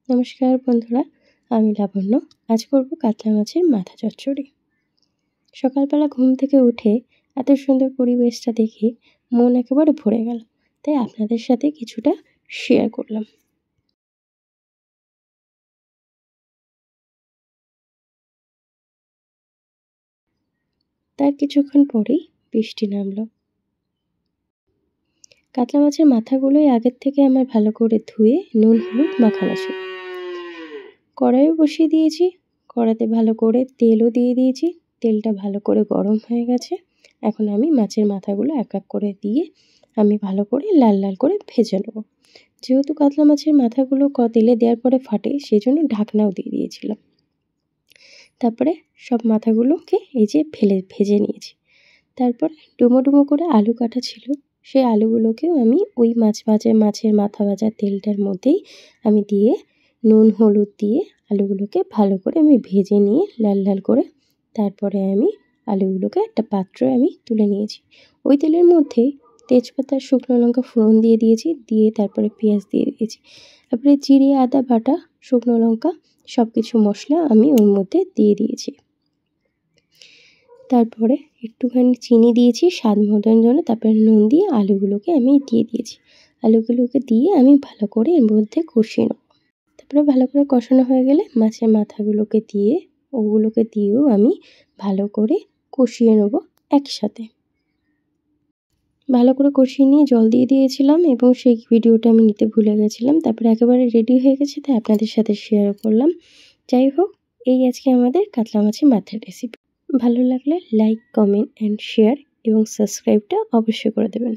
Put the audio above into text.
নমস্কার বন্ধুরা, আমি লাবণ্য। আজ করব কাতলা মাছের মাথা চচ্চড়ি। সকালবেলা ঘুম থেকে উঠে এত সুন্দর পরিবেশটা দেখে মন একেবারে ভরে গেল, তাই আপনাদের সাথে কিছুটা শেয়ার করলাম। তার কিছুক্ষণ পরেই বৃষ্টি নামলো। কাতলা মাছের মাথাগুলোই আগের থেকে আমার ভালো করে ধুয়ে নুন হলুদ মাখানো ছিল। কড়াইও বসিয়ে দিয়েছি, কড়াতে ভালো করে তেলও দিয়ে দিয়েছি। তেলটা ভালো করে গরম হয়ে গেছে। এখন আমি মাছের মাথাগুলো এক এক করে দিয়ে আমি ভালো করে লাল লাল করে ভেজে নেব। যেহেতু কাতলা মাছের মাথাগুলো তেলে দেওয়ার পরে ফাটে, সেই জন্য ঢাকনাও দিয়ে দিয়েছিলাম। তারপরে সব মাথাগুলোকে এই যে ভেজে নিয়েছি। তারপর ডুমো ডুমো করে আলু কাটা ছিল, সেই আলুগুলোকেও আমি ওই মাছের মাথা ভাজা তেলটার মধ্যেই আমি দিয়ে নুন হলুদ দিয়ে আলুগুলোকে ভালো করে আমি ভেজে নিয়ে লাল লাল করে তারপরে আমি আলুগুলোকে একটা পাত্রে আমি তুলে নিয়েছি। ওই তেলের মধ্যেই তেজপাতা শুকনো লঙ্কা ফোড়ন দিয়ে দিয়েছি, দিয়ে তারপরে পেঁয়াজ দিয়ে দিয়েছি। তারপরে জিরে আদা বাটা শুকনো লঙ্কা সব কিছু মশলা আমি ওর মধ্যে দিয়ে দিয়েছি। তারপরে একটুখানি চিনি দিয়েছি স্বাদ মতন জন্য, তারপরে নুন দিয়ে আলুগুলোকে আমি দিয়ে দিয়েছি। আলুগুলোকে দিয়ে আমি ভালো করে এর মধ্যে কষিয়ে নেব। তারপরে ভালো করে কষানো হয়ে গেলে মাছের মাথাগুলোকে দিয়ে ওগুলোকে দিয়েও আমি ভালো করে কষিয়ে নেব একসাথে। ভালো করে কষিয়ে নিয়ে জল দিয়ে দিয়েছিলাম এবং সেই ভিডিওটা আমি নিতে ভুলে গেছিলাম। তারপরে একেবারে রেডি হয়ে গেছে, তাই আপনাদের সাথে শেয়ার করলাম। যাই হোক, এই আজকে আমাদের কাতলা মাছের মাথার রেসিপি। ভালো লাগলে লাইক, কমেন্ট অ্যান্ড শেয়ার এবং সাবস্ক্রাইবটা অবশ্যই করে দেবেন।